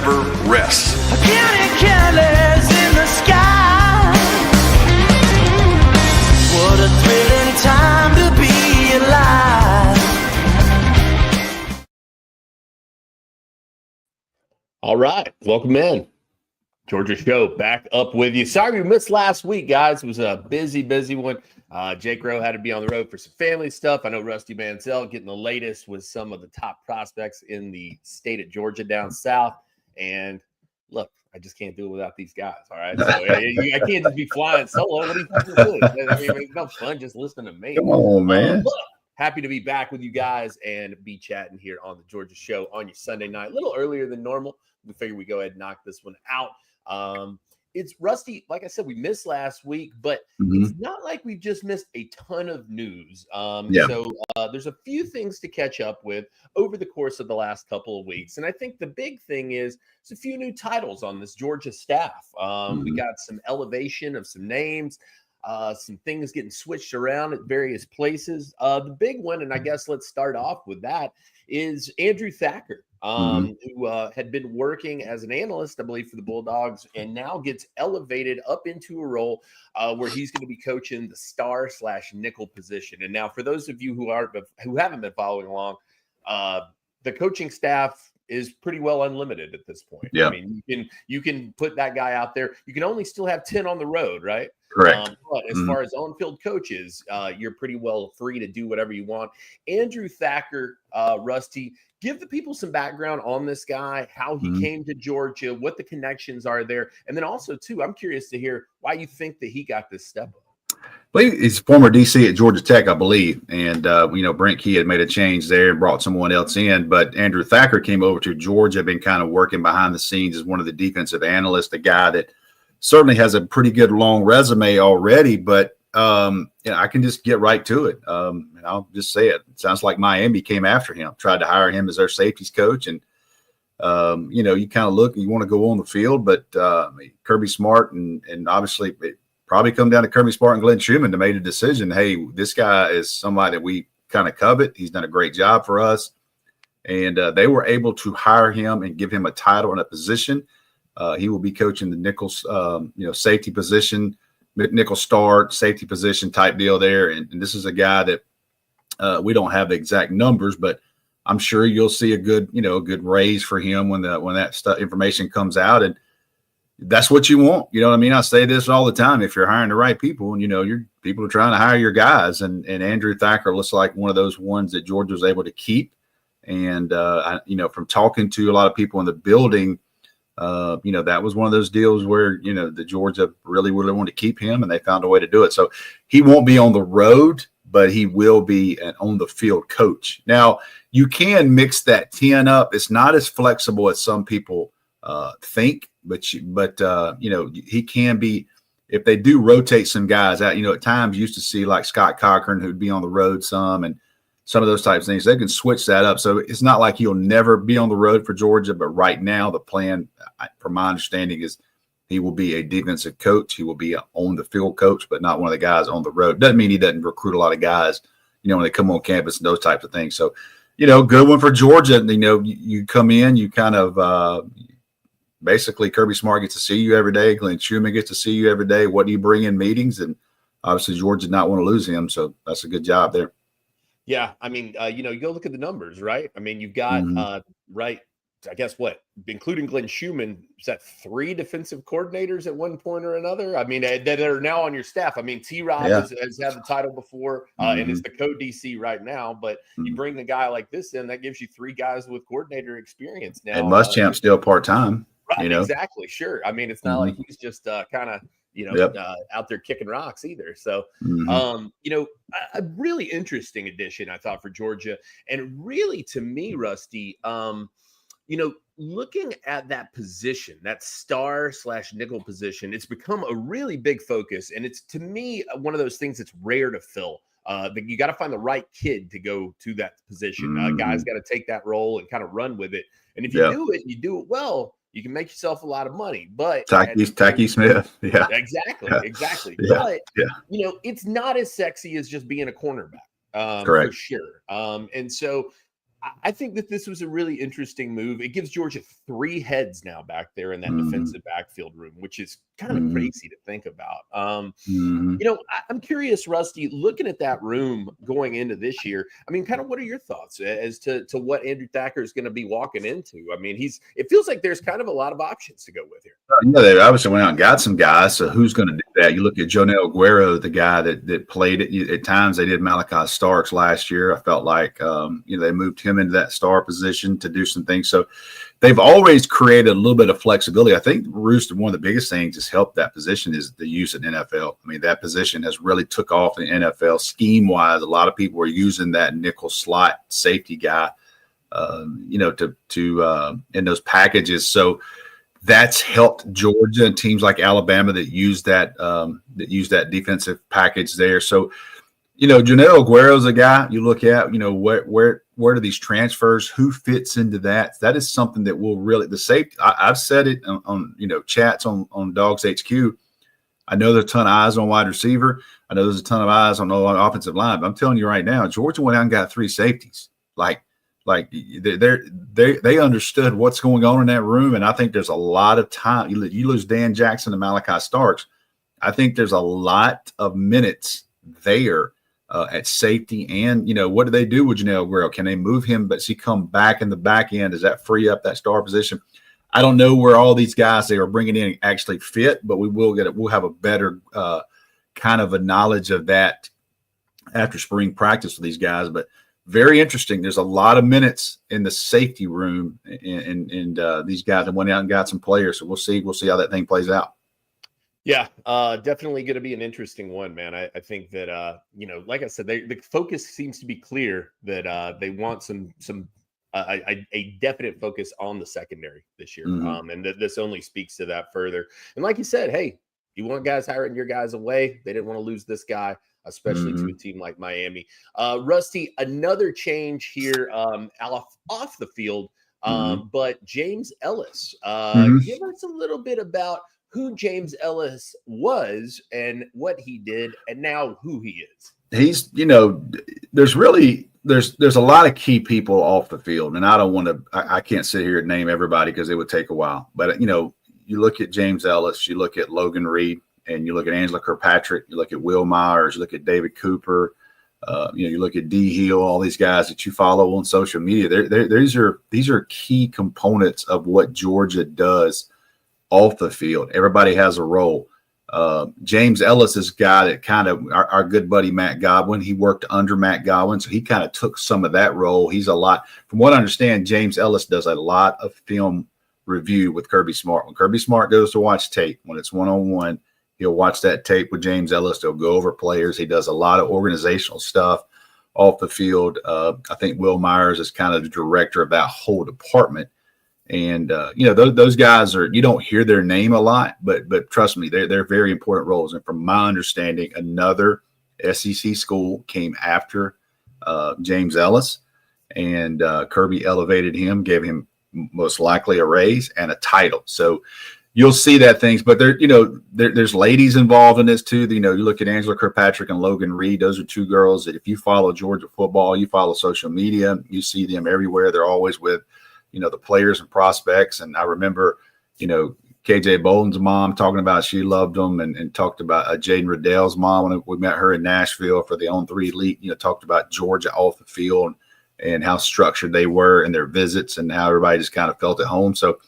never rests. Counting careless in the sky. What a thrilling time to be alive. All right, welcome in. Georgia Show back up with you. Sorry we missed last week, guys. It was a busy one. Jake Rowe had to be on the road for some family stuff. I know Rusty Mansell getting the latest with some of the top prospects in the state of Georgia down south. And look, I just can't do it without these guys. All right, so I can't just be flying solo. What do you think this is? I mean, it's no fun just listening to me. Come on, man. Look, happy to be back with you guys and be chatting here on the Georgia Show on your Sunday night, a little earlier than normal. We figured we'd go ahead and knock this one out. It's Rusty. Like I said, we missed last week, but it's not like we've just missed a ton of news. So there's a few things to catch up with over the course of the last couple of weeks. And I think the big thing is there's a few new titles on this Georgia staff. We got some elevation of some names, some things getting switched around at various places. The big one, and I guess let's start off with that, is Andrew Thacker. Who had been working as an analyst, I believe, for the Bulldogs, and now gets elevated up into a role where he's going to be coaching the star/nickel position. And now, for those of you who haven't been following along, the coaching staff is pretty well unlimited at this point. Yeah. I mean, you can put that guy out there. You can only still have 10 on the road, right? Correct. But as far as on-field coaches, you're pretty well free to do whatever you want. Andrew Thacker, Rusty, give the people some background on this guy, how he came to Georgia, what the connections are there. And then also, too, I'm curious to hear why you think that he got this step up. Well, he's former DC at Georgia Tech, I believe. And, Brent Key had made a change there and brought someone else in. But Andrew Thacker came over to Georgia, been kind of working behind the scenes as one of the defensive analysts, a guy that certainly has a pretty good long resume already. But, I can just get right to it. And I'll just say it. It sounds like Miami came after him, tried to hire him as their safeties coach. And, you kind of look, you want to go on the field, but Kirby Smart and obviously it probably come down to Kirby Smart and Glenn Schumann to make a decision. Hey, this guy is somebody that we kind of covet. He's done a great job for us. And they were able to hire him and give him a title and a position. He will be coaching the Nichols, safety position, nickel start, safety position type deal there. And this is a guy that we don't have the exact numbers, but I'm sure you'll see a good raise for him when that information comes out. And that's what you want. You know what I mean? I say this all the time. If you're hiring the right people and, your people are trying to hire your guys, and Andrew Thacker looks like one of those ones that Georgia was able to keep. And, from talking to a lot of people in the building, that was one of those deals where, the Georgia really wanted to keep him, and they found a way to do it. So he won't be on the road, but he will be an on the field coach. Now, you can mix that 10 up. It's not as flexible as some people think, but he can be, if they do rotate some guys out, at times you used to see like Scott Cochran, who'd be on the road some, and some of those types of things. They can switch that up. So it's not like he'll never be on the road for Georgia, but right now the plan, from my understanding, is he will be a defensive coach. He will be an on-the-field coach, but not one of the guys on the road. Doesn't mean he doesn't recruit a lot of guys, when they come on campus and those types of things. So, good one for Georgia. You come in, you kind of basically Kirby Smart gets to see you every day. Glenn Schumann gets to see you every day. What do you bring in meetings? And obviously Georgia did not want to lose him. So that's a good job there. Yeah, I mean, you go look at the numbers, right? I mean, you've got I guess including Glenn Schumann, is that 3 defensive coordinators at one point or another? I mean, that are now on your staff. I mean, T-Rob has had the title before and is the co-DC right now. But you bring a guy like this in, that gives you 3 guys with coordinator experience now. And Muschamp's still part-time. Right, exactly, sure. I mean, it's not like he's just kind of out there kicking rocks either. So, a really interesting addition, I thought, for Georgia. And really, to me, Rusty, looking at that position, that star/nickel position, it's become a really big focus. And it's, to me, one of those things that's rare to fill. You got to find the right kid to go to that position. Guys got to take that role and kind of run with it. And if you do it well, you can make yourself a lot of money. But Tacky Smith. Yeah. Exactly. Yeah. But it's not as sexy as just being a cornerback. Correct. For sure. And so I think that this was a really interesting move. It gives Georgia 3 heads now back there in that defensive backfield room, which is kind of crazy to think about. I'm curious, Rusty, looking at that room going into this year, I mean, kind of what are your thoughts as to what Andrew Thacker is going to be walking into? I mean, it feels like there's kind of a lot of options to go with here. They obviously went out and got some guys. So who's going to do that? You look at Jonell Guerrero, the guy that played at times. They did Malachi Starks last year. I felt like they moved him into that star position to do some things. So they've always created a little bit of flexibility. I think Rooster, one of the biggest things that's helped that position is the use in NFL. I mean, that position has really took off in NFL scheme wise. A lot of people are using that nickel slot safety guy, to in those packages. So that's helped Georgia and teams like Alabama that use that defensive package there. So, Jonell Aguero is a guy you look at, where do these transfers, who fits into that? That is something that will really, the safety, I've said it on chats on Dawgs HQ. I know there's a ton of eyes on wide receiver. I know there's a ton of eyes on the offensive line, but I'm telling you right now, Georgia went out and got 3 safeties. Like they understood what's going on in that room, and I think there's a lot of time. You lose Dan Jackson and Malachi Starks. I think there's a lot of minutes there at safety, and what do they do with Jonell Guerrero? Can they move him? But does he come back in the back end? Does that free up that star position? I don't know where all these guys they are bringing in actually fit, but we'll have a better kind of a knowledge of that after spring practice for these guys. But very interesting. There's a lot of minutes in the safety room, and these guys have went out and got some players. So we'll see how that thing plays out. Yeah, definitely going to be an interesting one, man. I think that like I said, the focus seems to be clear that they want a definite focus on the secondary this year, and this only speaks to that further. And like you said, hey, you want guys hiring your guys away. They didn't want to lose this guy, especially to a team like Miami. Rusty, another change here off the field, but James Ellis. Give us a little bit about who James Ellis was and what he did, and now who he is. He's, there's a lot of key people off the field, and I can't sit here and name everybody because it would take a while. But you look at James Ellis, you look at Logan Reed, and you look at Angela Kirkpatrick, you look at Will Myers, you look at David Cooper, you look at D Hill, all these guys that you follow on social media. These are key components of what Georgia does off the field. Everybody has a role. James Ellis is a guy that kind of our good buddy Matt Godwin. He worked under Matt Godwin, so he kind of took some of that role. From what I understand, James Ellis does a lot of film review with Kirby Smart. When Kirby Smart goes to watch tape, when it's one-on-one, he'll watch that tape with James Ellis. They'll go over players. He does a lot of organizational stuff off the field. I think Will Myers is kind of the director of that whole department. And, those guys you don't hear their name a lot, but trust me, they're very important roles. And from my understanding, another SEC school came after James Ellis, and Kirby elevated him, gave him most likely a raise and a title. So you'll see that things, but there's ladies involved in this too. You look at Angela Kirkpatrick and Logan Reed. Those are 2 girls that if you follow Georgia football, you follow social media, you see them everywhere. They're always with the players and prospects. And I remember, KJ Bolden's mom talking about she loved them, and talked about Jaden Riddell's mom when we met her in Nashville for the On3 Elite, talked about Georgia off the field and how structured they were in their visits and how everybody just kind of felt at home. So,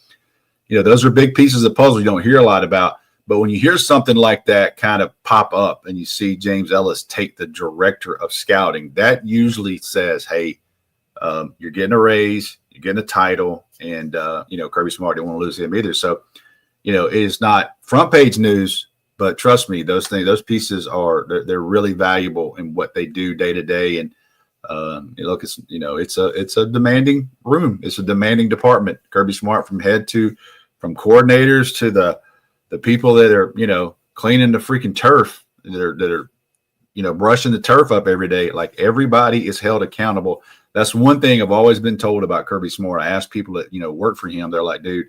those are big pieces of puzzle you don't hear a lot about. But when you hear something like that kind of pop up and you see James Ellis take the director of scouting, that usually says, hey, you're getting a raise, you're getting a title, and Kirby Smart didn't want to lose him either. So, it is not front page news, but trust me, those pieces they're really valuable in what they do day to day. And look, it's a demanding room, it's a demanding department. Kirby Smart from coordinators to the people that are cleaning the freaking turf, that are brushing the turf up every day. Like, everybody is held accountable. That's one thing I've always been told about Kirby Smart. I ask people that, work for him. They're like, dude,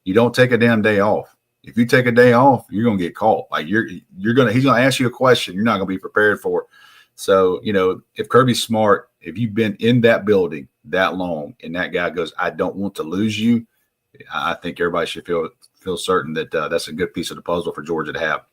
you don't take a damn day off. If you take a day off, you're going to get caught. Like, he's going to ask you a question you're not going to be prepared for. So, if Kirby Smart if you've been in that building that long and that guy goes, I don't want to lose you, I think everybody should feel certain that that's a good piece of the puzzle for Georgia to have.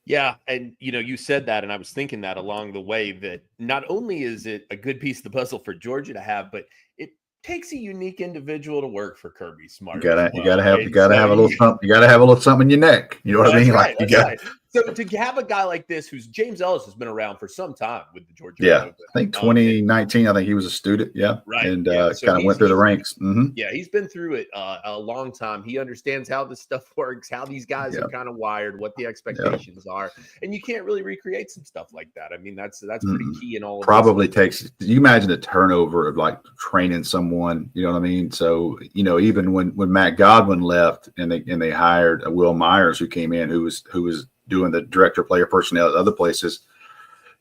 Yeah, and you said that, and I was thinking that along the way, that not only is it a good piece of the puzzle for Georgia to have, but it takes a unique individual to work for Kirby Smart. You gotta have So a little something. You gotta have a little something in your neck. You know what I mean? Right, Like right. So to have a guy like this, who's James Ellis has been around for some time with the Georgia. Yeah, movement. I think 2019. I think he was a student. Yeah, right. And So kind of went through the ranks. Mm-hmm. Yeah, he's been through it a long time. He understands how this stuff works, how these guys are kind of wired, what the expectations are, and you can't really recreate some stuff like that. I mean, that's pretty key in all of Probably this. takes. You imagine the turnover of like training someone. You know what I mean? So even when Matt Godwin left and they hired Will Myers, who came in, who was doing the director of player personnel at other places.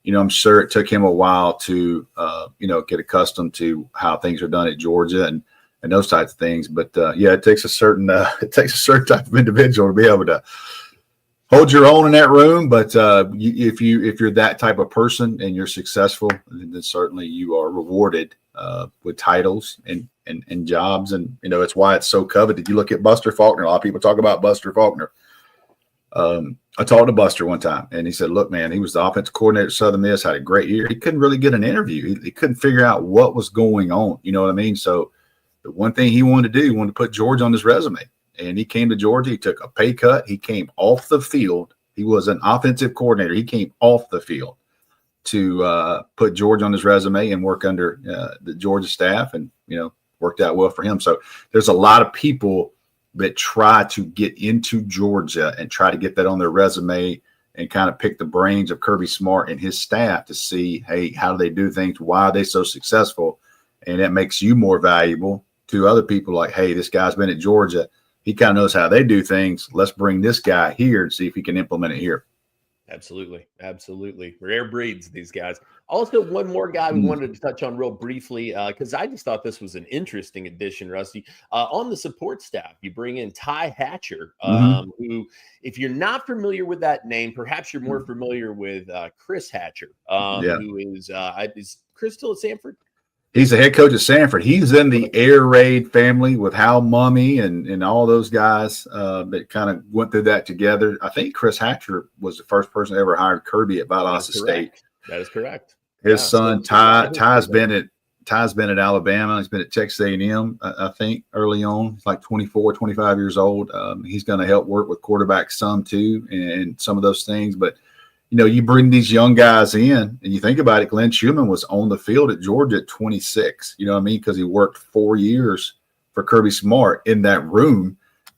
I'm sure it took him a while to get accustomed to how things are done at Georgia and those types of things. But it takes a certain type of individual to be able to hold your own in that room. But if you're that type of person and you're successful, then certainly you are rewarded with titles and jobs. And it's why it's so coveted. You look at Buster Faulkner. A lot of people talk about Buster Faulkner. I talked to Buster one time, and he said, look, man, he was the offensive coordinator at Southern Miss, had a great year. He couldn't really get an interview. He couldn't figure out what was going on. You know what I mean? So the one thing he wanted to do, he wanted to put Georgia on his resume. And he came to Georgia. He took a pay cut. He came off the field. He was an offensive coordinator. He came off the field to put Georgia on his resume and work under the Georgia staff, and, worked out well for him. So there's a lot of people that try to get into Georgia and try to get that on their resume and kind of pick the brains of Kirby Smart and his staff to see, hey, how do they do things? Why are they so successful? And that makes you more valuable to other people. Like, hey, this guy's been at Georgia. He kind of knows how they do things. Let's bring this guy here and see if he can implement it here. Absolutely. Rare breeds, these guys. Also, one more guy we wanted to touch on real briefly, because I just thought this was an interesting addition, Rusty. On the support staff, you bring in Ty Hatcher, who, if you're not familiar with that name, perhaps you're more familiar with Chris Hatcher, who is Chris still at Sanford? He's the head coach at Sanford. He's in the Air Raid family with Hal Mummy and all those guys that kind of went through that together. I think Chris Hatcher was the first person ever hired Kirby at Valdosta State. That is correct. His son Ty's been at Alabama. He's been at Texas A&M, I think, early on. He's like 24, 25 years old. He's going to help work with quarterbacks some too, and some of those things. But you bring these young guys in, and you think about it, Glenn Schumann was on the field at Georgia at 26, you know what I mean? Because he worked 4 years for Kirby Smart in that room.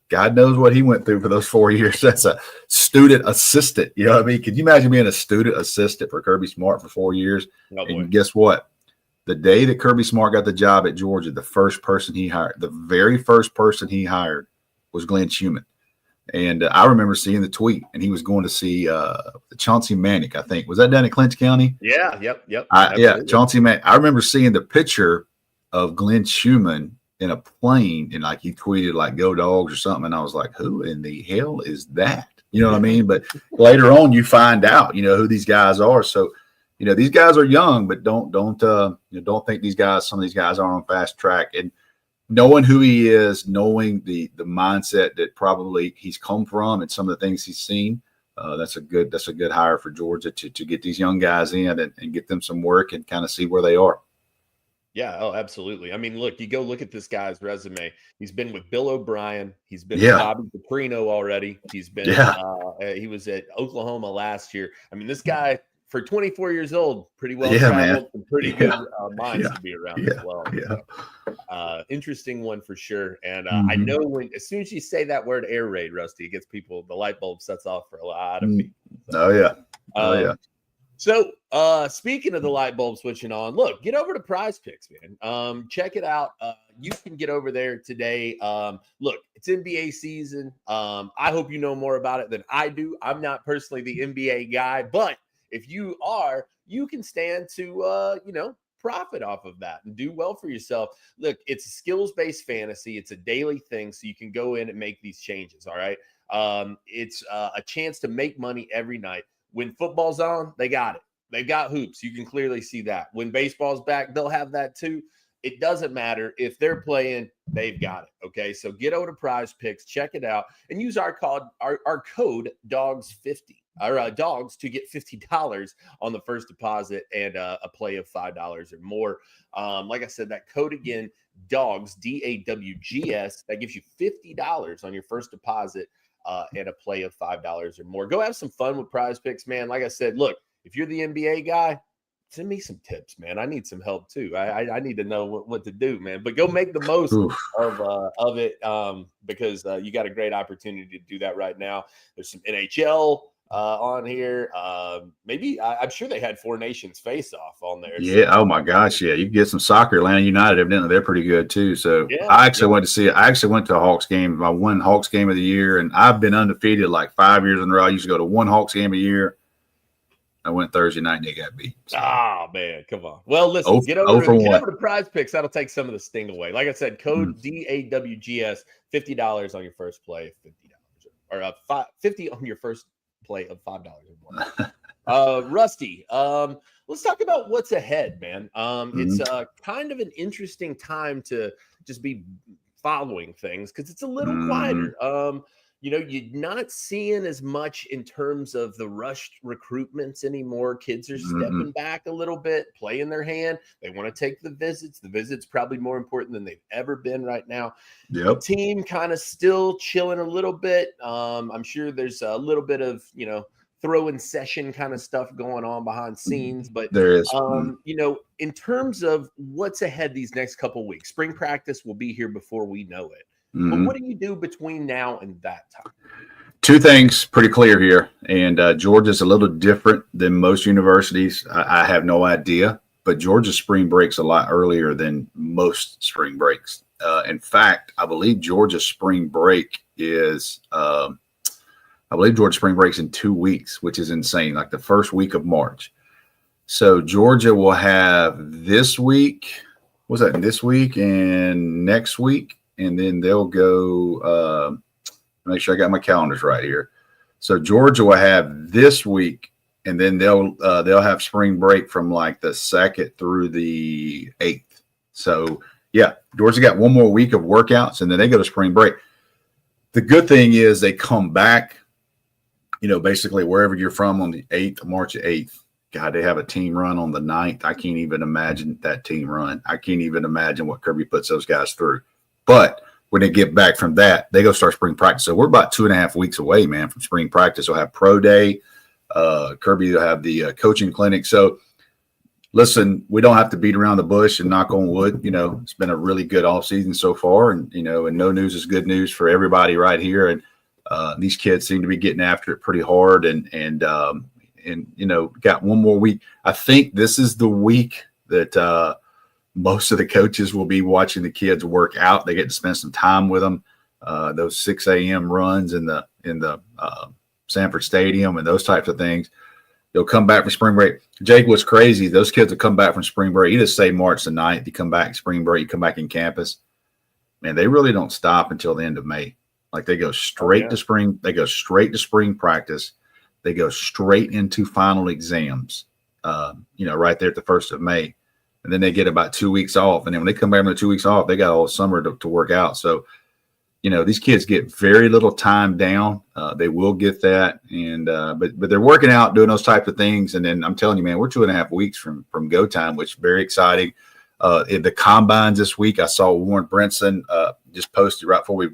God knows what he went through for those 4 years. That's a student assistant, you know what I mean? Could you imagine being a student assistant for Kirby Smart for 4 years? And guess what? The day that Kirby Smart got the job at Georgia, the very first person he hired was Glenn Schumann. And I remember seeing the tweet, and he was going to see Chauncey Manick, I think. Was that down in Clinch County? Yeah, yep. Chauncey Manick. I remember seeing the picture of Glenn Schumann in a plane, and like he tweeted like "Go Dogs" or something, and I was like, "Who in the hell is that?" You know what I mean? But later on, you find out, who these guys are. So, these guys are young, but don't think some of these guys are on fast track. And knowing who he is, knowing the mindset that probably he's come from and some of the things he's seen, that's a good hire for Georgia to get these young guys in and get them some work and kind of see where they are. Yeah, absolutely. I mean, look, you go look at this guy's resume. He's been with Bill O'Brien. He's been with Bobby Caprino already. He's been he was at Oklahoma last year. I mean, this guy, for 24 years old, pretty well traveled, and pretty good minds to be around as well. So, interesting one for sure. And I know as soon as you say that word air raid, Rusty, it gets people, the light bulb sets off for a lot of people. So, So, speaking of the light bulb switching on, look, get over to Prize Picks, man. Check it out. You can get over there today. Look, it's NBA season. I hope you know more about it than I do. I'm not personally the NBA guy, but if you are, you can stand to, profit off of that and do well for yourself. Look, it's a skills-based fantasy. It's a daily thing, so you can go in and make these changes, all right? It's a chance to make money every night. When football's on, they got it. They've got hoops. You can clearly see that. When baseball's back, they'll have that too. It doesn't matter if they're playing, they've got it. Okay. So get over to Prize Picks, check it out, and use our code DAWGS50 or Dawgs to get $50 on the first deposit and a play of $5 or more. Like I said, that code again, DAWGS, DAWGS, that gives you $50 on your first deposit and a play of $5 or more. Go have some fun with Prize Picks, man. Like I said, look, if you're the NBA guy, send me some tips, man. I need some help too. I need to know what to do, man. But go make the most of it because you got a great opportunity to do that right now. There's some NHL on here. Maybe I'm sure they had Four Nations face off on there. Yeah. So. Oh my gosh. Yeah. You can get some soccer. Atlanta United, evidently they're pretty good too. So yeah, I actually went to see it. I actually went to a Hawks game, my one Hawks game of the year, and I've been undefeated like 5 years in a row. I used to go to one Hawks game a year. I went Thursday night and they got beat. So. Oh man, come on. Well, listen, get over to Prize Picks. That'll take some of the sting away. Like I said, code DAWGS, $50 on your first play, $50 or $50 on your first play of $5 or more. Rusty, let's talk about what's ahead, man. It's kind of an interesting time to just be following things because it's a little quieter. You know, you're not seeing as much in terms of the rushed recruitments anymore. Kids are stepping back a little bit, playing their hand. They want to take the visits. The visits probably more important than they've ever been right now. Yep. The team kind of still chilling a little bit. I'm sure there's a little bit of, you know, throw-in session kind of stuff going on behind scenes. But there is, you know, in terms of what's ahead these next couple of weeks, spring practice will be here before we know it. But what do you do between now and that time? Two things pretty clear here. And Georgia's a little different than most universities. I have no idea. But Georgia's spring breaks a lot earlier than most spring breaks. In fact, I believe Georgia's spring break is in 2 weeks, which is insane, like the first week of March. So Georgia will have this week, this week and next week? And then they'll go, make sure I got my calendars right here. So Georgia will have this week, and then they'll have spring break from like the 2nd through the 8th. So yeah, Georgia got one more week of workouts, and then they go to spring break. The good thing is they come back, you know, basically wherever you're from on the 8th, March 8th. God, they have a team run on the 9th. I can't even imagine that team run. I can't even imagine what Kirby puts those guys through. But when they get back from that, they go start spring practice. So we're about 2.5 weeks away, man, from spring practice. We'll have pro day. Kirby will have the coaching clinic. So listen, we don't have to beat around the bush and knock on wood. You know, it's been a really good offseason so far. And, you know, and no news is good news for everybody right here. And these kids seem to be getting after it pretty hard. And you know, got one more week. I think this is the week that most of the coaches will be watching the kids work out. They get to spend some time with them. Those 6 a.m. runs in the Sanford Stadium and those types of things. They'll come back from spring break. Jake, what's crazy, those kids will come back from spring break. You just say March the 9th. You come back spring break. You come back in campus. Man, they really don't stop until the end of May. Like they go straight to spring. They go straight to spring practice. They go straight into final exams. You know, right there at the 1st of May. And then they get about 2 weeks off. And then when they come back from the 2 weeks off, they got all summer to work out. So, you know, these kids get very little time down. They will get that. And but they're working out, doing those types of things. And then I'm telling you, man, we're 2.5 weeks from go time, which is very exciting. In the combines this week, I saw Warren Brinson just posted right before we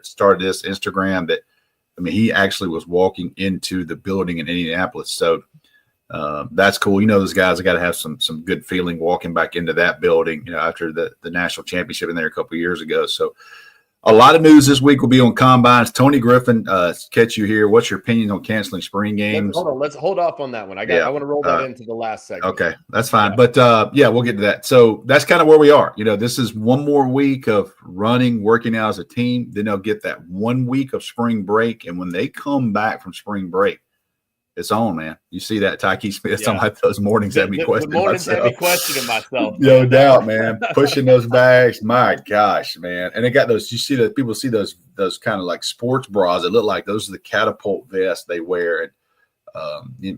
started this Instagram that, I mean, he actually was walking into the building in Indianapolis. So, that's cool. You know, those guys have got to have some good feeling walking back into that building, you know, after the national championship in there a couple of years ago. So a lot of news this week will be on combines. Tony Griffin, catch you here. What's your opinion on canceling spring games? Let's hold off on that one. I want to roll that into the last segment. Okay, that's fine. Yeah. But we'll get to that. So that's kind of where we are. You know, this is one more week of running, working out as a team. Then they'll get that 1 week of spring break. And when they come back from spring break, it's on, man. You see that Tyke Smith on like those mornings had me questioning myself. No doubt, man. Pushing those bags. My gosh, man. And they got those, you see that people see those kind of like sports bras that look like those are the catapult vests they wear.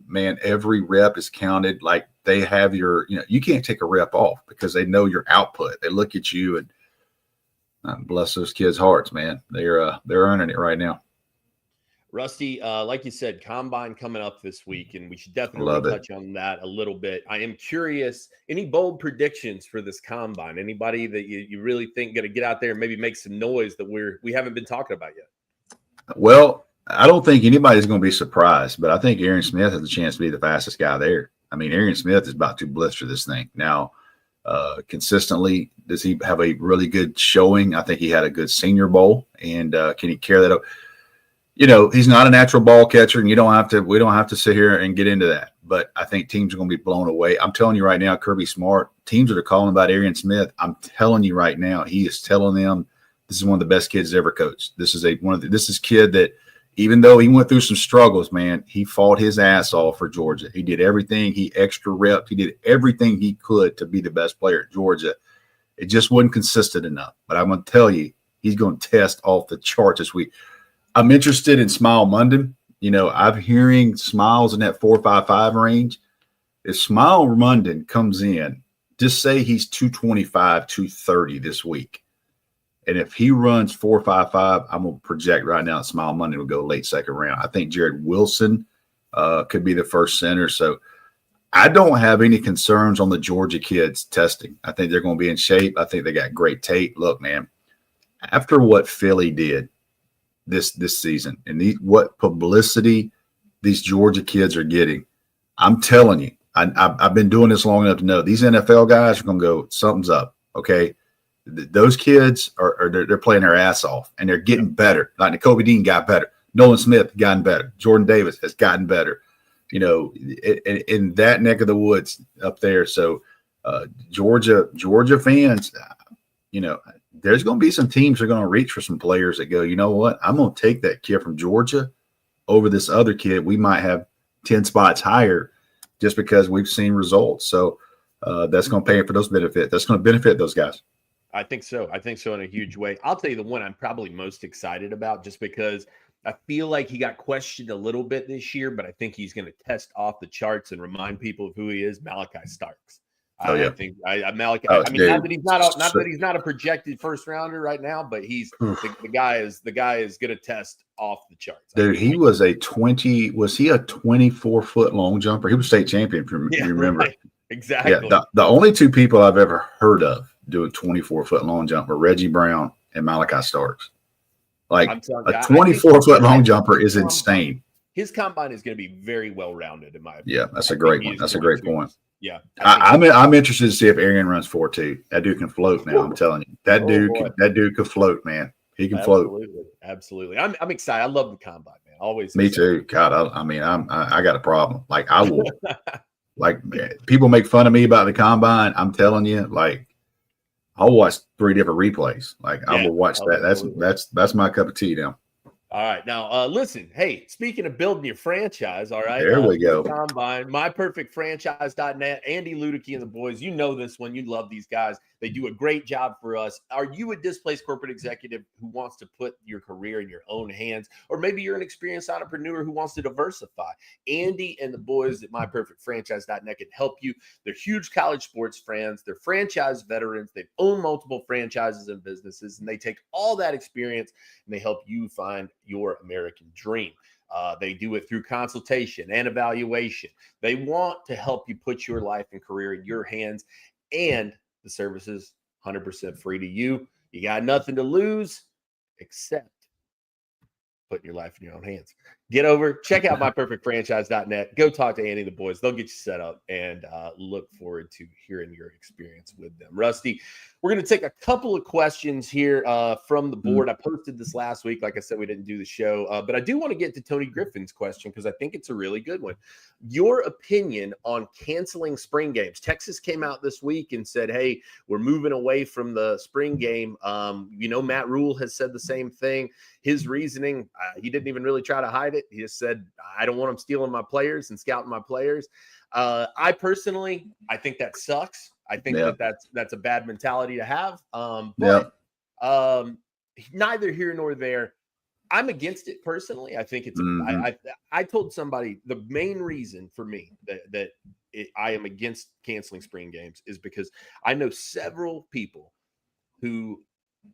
Man, every rep is counted. Like they have your, you can't take a rep off because they know your output. They look at you and bless those kids' hearts, man. They're earning it right now. Rusty, like you said, Combine coming up this week, and we should definitely Love it. touch on that a little bit. I am curious, any bold predictions for this Combine? Anybody that you really think going to get out there and maybe make some noise that we haven't been talking about yet? Well, I don't think anybody's going to be surprised, but I think Aaron Smith has a chance to be the fastest guy there. I mean, Aaron Smith is about to blister this thing. Now, consistently, does he have a really good showing? I think he had a good Senior Bowl, and can he carry that up? He's not a natural ball catcher, and we don't have to sit here and get into that. But I think teams are going to be blown away. I'm telling you right now, Kirby Smart, teams that are calling about Aaron Smith, I'm telling you right now, he is telling them this is one of the best kids ever coached. This is this is kid that, even though he went through some struggles, man, he fought his ass off for Georgia. He did everything. He extra repped. He did everything he could to be the best player at Georgia. It just wasn't consistent enough. But I'm going to tell you, he's going to test off the charts this week. I'm interested in Smile Munden. I'm hearing Smiles in that 4.55 range. If Smile Munden comes in, just say he's 225, 230 this week. And if he runs 4.55, I'm going to project right now that Smile Munden will go late second round. I think Jared Wilson could be the first center. So I don't have any concerns on the Georgia kids testing. I think they're going to be in shape. I think they got great tape. Look, man, after what Philly did this season and what publicity these Georgia kids are getting, I'm telling you, I've been doing this long enough to know these NFL guys are going to go, something's up, okay? Those kids they're playing their ass off, and they're getting better. Like Nakobe Dean got better. Nolan Smith gotten better. Jordan Davis has gotten better. In that neck of the woods up there. So Georgia fans, there's going to be some teams that are going to reach for some players that go, you know what? I'm going to take that kid from Georgia over this other kid. We might have 10 spots higher just because we've seen results. So that's going to pay for those benefits. That's going to benefit those guys. I think so. I think so in a huge way. I'll tell you the one I'm probably most excited about just because I feel like he got questioned a little bit this year, but I think he's going to test off the charts and remind people of who he is, Malachi Starks. Oh, yeah. I think Malachi. Oh, I mean, not that he's not a projected first rounder right now, but he's the guy is going to test off the charts. Dude, he was a 24-foot long jumper? He was state champion, if you remember. Right. Exactly. Yeah, the only two people I've ever heard of doing 24-foot long jump were Reggie Brown and Malachi Starks. Like a 24-foot long jumper is insane. His combine is going to be very well rounded, in my opinion. Yeah, that's a great one. That's a great point. Yeah, I'm interested to see if Aaron runs 4.2. That dude can float now. I'm telling you, that dude can float, man. He can float. Absolutely. I'm excited. I love the combine, man. Always. Me too. God, I got a problem. Like I will. Like people make fun of me about the combine. I'm telling you, like I'll watch 3 different replays. Like I will watch that. That's my cup of tea now. All right. Now, listen, hey, speaking of building your franchise, all right. There we go. Combine, myperfectfranchise.net, Andy Ludicky and the boys. You know this one. You love these guys. They do a great job for us. Are you a displaced corporate executive who wants to put your career in your own hands? Or maybe you're an experienced entrepreneur who wants to diversify? Andy and the boys at myperfectfranchise.net can help you. They're huge college sports fans. They're franchise veterans. They've owned multiple franchises and businesses, and they take all that experience and they help you find your American dream. They do it through consultation and evaluation. They want to help you put your life and career in your hands, and the service is 100% free to you. You got nothing to lose except putting your life in your own hands. Get over, check out myperfectfranchise.net. Go talk to Andy and the boys. They'll get you set up, and look forward to hearing your experience with them. Rusty, we're going to take a couple of questions here from the board. I posted this last week. Like I said, we didn't do the show, but I do want to get to Tony Griffin's question because I think it's a really good one. Your opinion on canceling spring games. Texas came out this week and said, hey, we're moving away from the spring game. Matt Rule has said the same thing. His reasoning, he didn't even really try to hide it. He just said, I don't want them stealing my players and scouting my players. I think that sucks. I think that's a bad mentality to have. Neither here nor there. I'm against it personally. I think it's. I told somebody the main reason for me that I am against canceling spring games is because I know several people who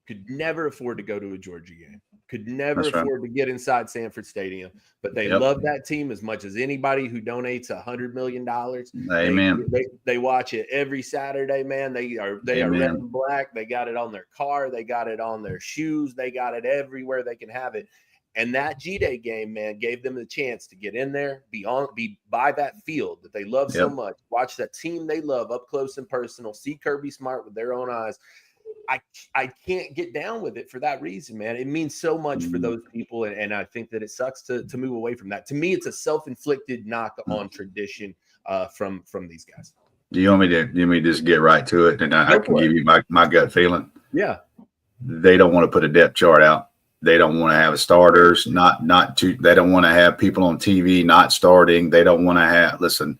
could never afford to go to a Georgia game, could never That's right. afford to get inside Sanford Stadium, but they love that team as much as anybody who donates $100 million. Amen. They watch it every Saturday, man. They are red and black. They got it on their car. They got it on their shoes. They got it everywhere they can have it. And that G-Day game, man, gave them the chance to get in there, be by that field that they love so much, watch that team they love up close and personal, see Kirby Smart with their own eyes. I can't get down with it for that reason, man. It means so much for those people, and I think that it sucks to move away from that. To me, it's a self-inflicted knock on tradition from these guys. Do you want me to just get right to it, and I can give you my gut feeling? Yeah, they don't want to put a depth chart out. They don't want to have starters. They don't want to have people on TV not starting. They don't want to have. Listen,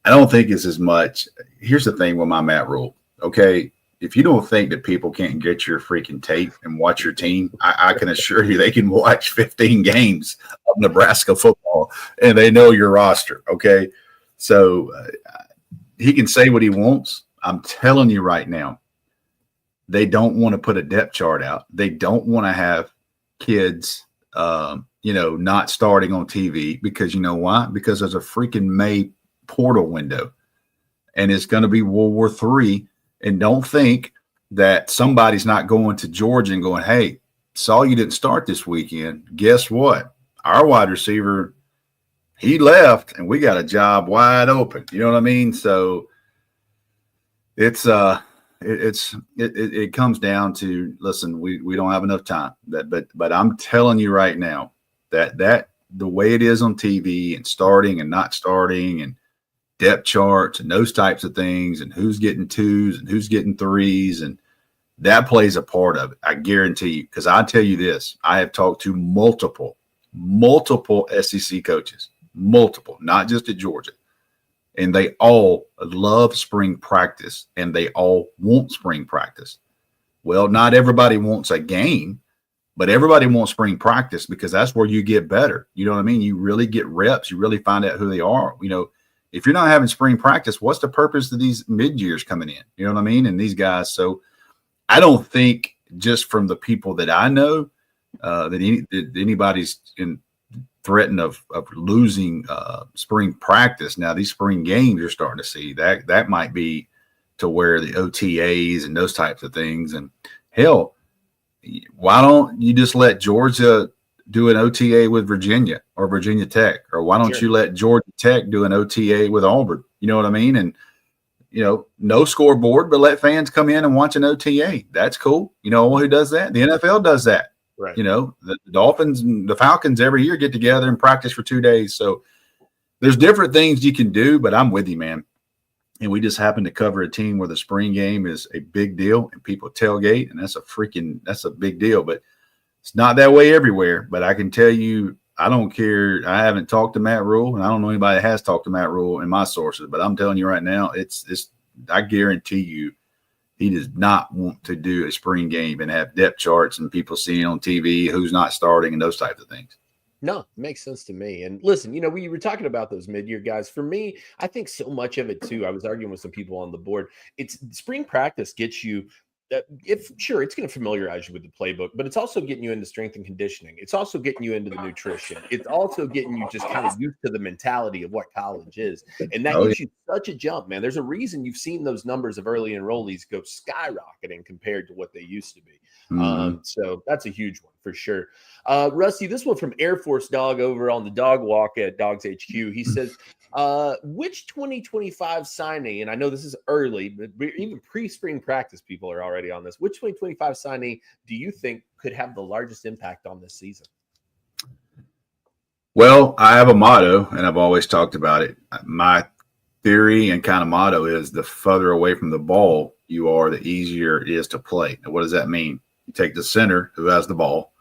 I don't think it's as much. Here's the thing with my Matt rule. Okay. If you don't think that people can't get your freaking tape and watch your team, I can assure you they can watch 15 games of Nebraska football and they know your roster. Okay. So he can say what he wants. I'm telling you right now, they don't want to put a depth chart out. They don't want to have kids, not starting on TV because you know why? Because there's a freaking May portal window and it's going to be World War III. And don't think that somebody's not going to Georgia and going, hey, saw you didn't start this weekend. Guess what? Our wide receiver, he left and we got a job wide open. You know what I mean? So it comes down to, listen, we don't have enough time. But I'm telling you right now that the way it is on TV and starting and not starting and depth charts and those types of things and who's getting 2s and who's getting 3s, and that plays a part of it. I guarantee you, because I tell you this, I have talked to multiple SEC coaches, not just at Georgia, and they all love spring practice and they all want spring practice. Well, not everybody wants a game, but everybody wants spring practice because that's where you get better. You know what I mean? You really get reps. You really find out who they are. If you're not having spring practice, what's the purpose of these mid-years coming in? You know what I mean? And these guys. So I don't think just from the people that I know that anybody's in threat of losing spring practice. Now, these spring games you're starting to see, that might be to where the OTAs and those types of things. And hell, why don't you just let Georgia do an OTA with Virginia or Virginia Tech, or why don't you let Georgia Tech do an OTA with Auburn? You know what I mean? And, no scoreboard, but let fans come in and watch an OTA. That's cool. You know who does that? The NFL does that. Right. The Dolphins and the Falcons every year get together and practice for 2 days. So there's different things you can do, but I'm with you, man. And we just happen to cover a team where the spring game is a big deal and people tailgate, and that's a big deal. But it's not that way everywhere, but I can tell you, I don't care. I haven't talked to Matt Rule, and I don't know anybody that has talked to Matt Rule in my sources, but I'm telling you right now, I guarantee you he does not want to do a spring game and have depth charts and people seeing on TV who's not starting and those types of things. No, it makes sense to me. And listen, we were talking about those mid-year guys. For me, I think so much of it too, I was arguing with some people on the board. It's spring practice gets you it's going to familiarize you with the playbook, but it's also getting you into strength and conditioning. It's also getting you into the nutrition. It's also getting you just kind of used to the mentality of what college is. And that gives you such a jump, man. There's a reason you've seen those numbers of early enrollees go skyrocketing compared to what they used to be. So that's a huge one for sure. Rusty, this one from Air Force Dog over on the dog walk at Dawgs HQ. He says, which 2025 signee, and I know this is early, but even pre-spring practice people are already on this. Which 2025 signee do you think could have the largest impact on this season? Well, I have a motto, and I've always talked about it. My theory and kind of motto is the further away from the ball you are, the easier it is to play. Now, what does that mean? You take the center who has the ball,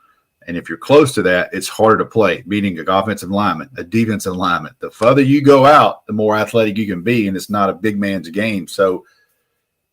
and if you're close to that, it's harder to play, meaning an offensive lineman, a defensive lineman. The further you go out, the more athletic you can be, and it's not a big man's game. So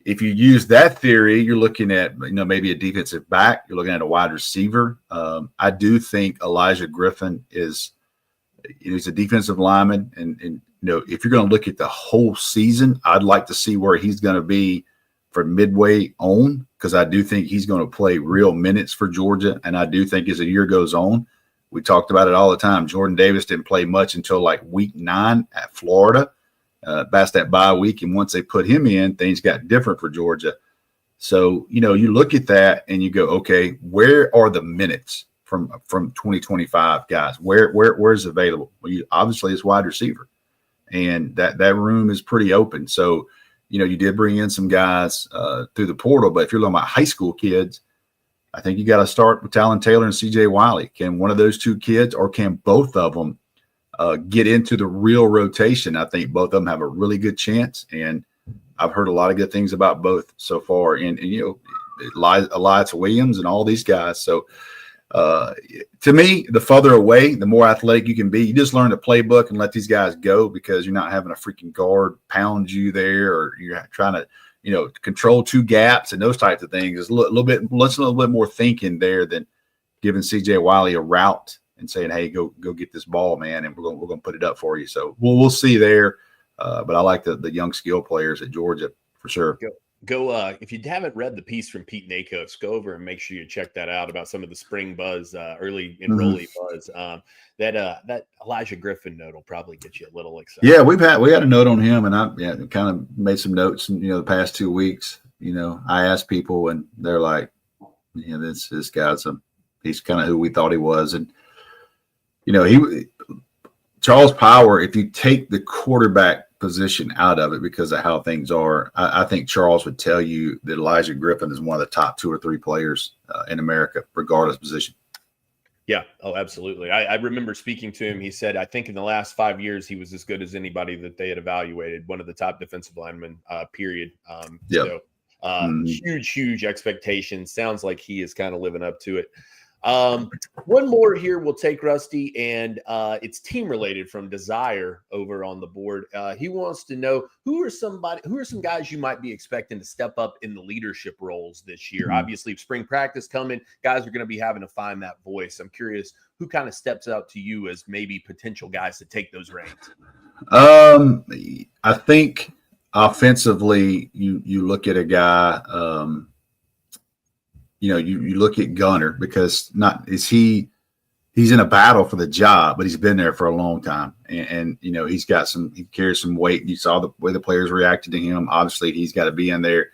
if you use that theory, you're looking at, maybe a defensive back. You're looking at a wide receiver. I do think Elijah Griffin he's a defensive lineman. And if you're going to look at the whole season, I'd like to see where he's going to be from midway on, because I do think he's going to play real minutes for Georgia. And I do think as the year goes on, we talked about it all the time. Jordan Davis didn't play much until like week 9 at Florida. Past that bye week, and once they put him in, things got different for Georgia. So, you look at that and you go, okay, where are the minutes from 2025 guys? Where's available? Well, obviously it's wide receiver, and that room is pretty open. So, you did bring in some guys through the portal, but if you're looking about high school kids, I think you got to start with Talon Taylor and CJ Wiley. Can one of those two kids, or can both of them get into the real rotation? I think both of them have a really good chance, and I've heard a lot of good things about both so far. And Elias Williams and all these guys. So to me, the further away, the more athletic you can be. You just learn the playbook and let these guys go, because you're not having a freaking guard pound you there, or you're trying to control 2 gaps and those types of things. There's a little bit more thinking there than giving CJ Wiley a route and saying, hey, go get this ball, man, and we're going to put it up for you. So we'll see there. But I like the young skill players at Georgia for sure. Go if you haven't read the piece from Pete Nakos, go over and make sure you check that out about some of the spring buzz, early enrollee buzz. That Elijah Griffin note will probably get you a little excited. Yeah, we had a note on him, and I kind of made some notes in the past 2 weeks. I asked people, and they're like, this guy's he's kind of who we thought he was. And Charles Power, if you take the quarterback position out of it because of how things are, I think Charles would tell you that Elijah Griffin is one of the top 2 or 3 players in America, regardless of position. Yeah. Oh, absolutely. I remember speaking to him. He said, I think in the last 5 years, he was as good as anybody that they had evaluated, one of the top defensive linemen, period. So huge expectations. Sounds like he is kind of living up to it. One more here we'll take, Rusty, and it's team related from Desire over on the board. He wants to know who are some guys you might be expecting to step up in the leadership roles this year. Obviously, spring practice coming, guys are going to be having to find that voice. I'm curious who kind of steps out to you as maybe potential guys to take those reins. I think offensively, you look at a guy. You look at Gunner, because he's in a battle for the job, but he's been there for a long time. And he carries some weight. You saw the way the players reacted to him. Obviously, he's got to be in there.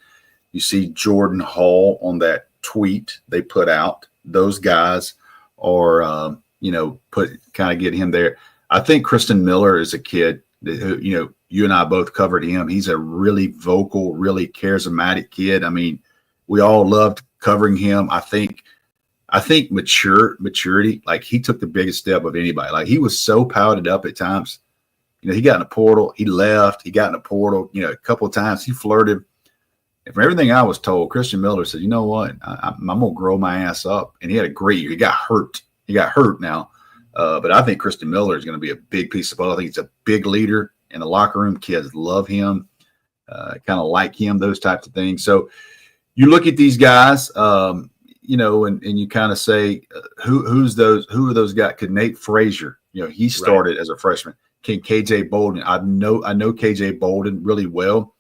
You see Jordan Hall on that tweet they put out. Those guys are, kind of get him there. I think Kristen Miller is a kid that, you and I both covered him. He's a really vocal, really charismatic kid. I mean, we all loved covering him. I think maturity, like he took the biggest step of anybody. Like he was so pouted up at times. He got in the portal, he left, he got in the portal, a couple of times he flirted. And from everything I was told, Christian Miller said, you know what, I'm going to grow my ass up. And he had a great year. He got hurt now. But I think Christian Miller is going to be a big piece of ball. I think he's a big leader in the locker room. Kids love him, kind of like him, those types of things. So you look at these guys, and you kind of say, who are those guys? Could Nate Frazier, he started as a freshman. Can KJ Bolden? I know KJ Bolden really well.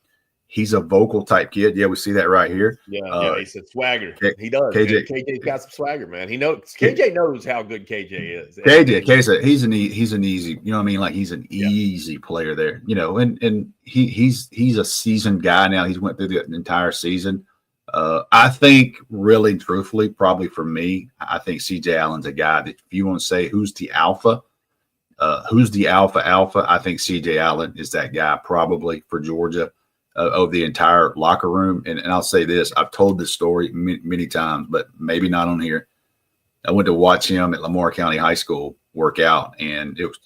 He's a vocal type kid. Yeah, we see that right here. Yeah, he said swagger. He does. KJ's got some swagger, man. KJ knows how good KJ is. KJ, he's an easy, like he's an easy player there. And he's a seasoned guy now. He's went through the entire season. I think, really, truthfully, probably for me, I think CJ Allen's a guy that if you want to say who's the alpha, I think CJ Allen is that guy probably for Georgia of the entire locker room. And I'll say this, I've told this story many times, but maybe not on here. I went to watch him at Lamar County High School work out, and it was,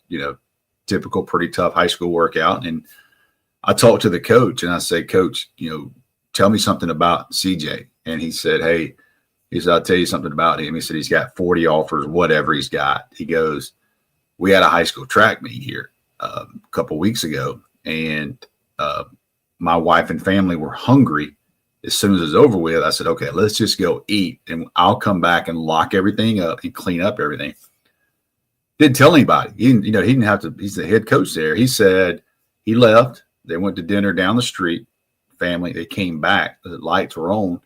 typical, pretty tough high school workout. And I talked to the coach, and I said, Coach, tell me something about CJ. And he said, I'll tell you something about him. He said, he's got 40 offers, whatever he's got. He goes, we had a high school track meet here a couple weeks ago, and my wife and family were hungry, as soon as it's over with, I said, okay, let's just go eat, and I'll come back and lock everything up and clean up everything. Didn't tell anybody. He didn't have to. He's the head coach there. He said he left. They went to dinner down the street. Family. They came back. The lights were on,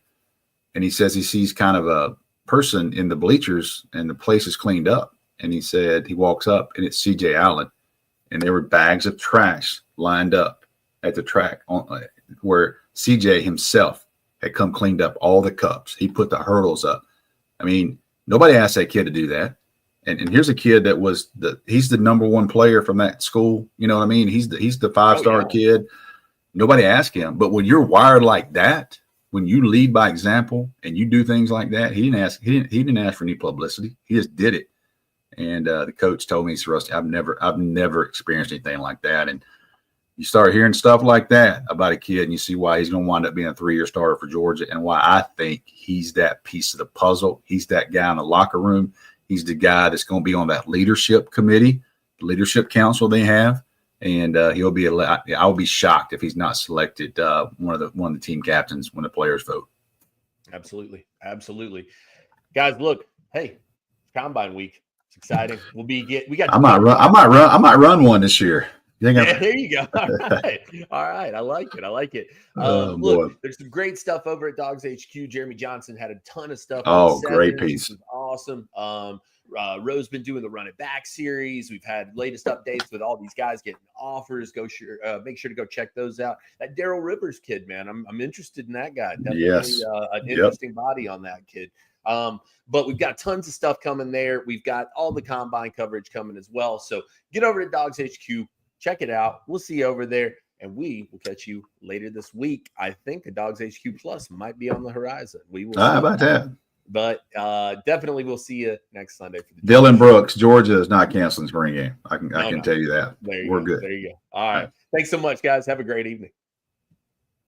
and he says he sees kind of a person in the bleachers, and the place is cleaned up. And he said he walks up, and it's C.J. Allen, and there were bags of trash lined up at the track where C.J. himself had come cleaned up all the cups. He put the hurdles up. I mean, nobody asked that kid to do that. And here's a kid that was he's the number one player from that school. You know what I mean? He's the 5-star kid. Nobody asked him. But when you're wired like that, when you lead by example and you do things like that, he didn't ask for any publicity. He just did it. And the coach told me, he said, Rusty, I've never experienced anything like that. And you start hearing stuff like that about a kid, and you see why he's going to wind up being a 3-year starter for Georgia, and why I think he's that piece of the puzzle. He's that guy in the locker room. He's the guy that's going to be on that leadership committee, leadership council they have, and he'll be. I'll be shocked if he's not selected one of the team captains when the players vote. Absolutely, guys. Look, hey, Combine week. It's exciting. We got. I might run one this year. Yeah, there you go. All right. I like it. Look, there's some great stuff over at Dawgs HQ. Jeremy Johnson had a ton of stuff. Oh, great piece. This was awesome. Ro's been doing the Run It Back series. We've had latest updates with all these guys getting offers. Make sure to go check those out. That Darrell Rivers kid, man, I'm interested in that guy. Definitely, yes. An interesting body on that kid. But we've got tons of stuff coming there. We've got all the combine coverage coming as well. So get over to Dawgs HQ. Check it out. We'll see you over there, and we will catch you later this week. I think a Dawgs HQ Plus might be on the horizon. We will. How about that? But definitely we'll see you next Sunday for the Dillon Brooks. Georgia is not canceling spring game. I can tell you that. We're good. There you go. All right. Thanks so much, guys. Have a great evening.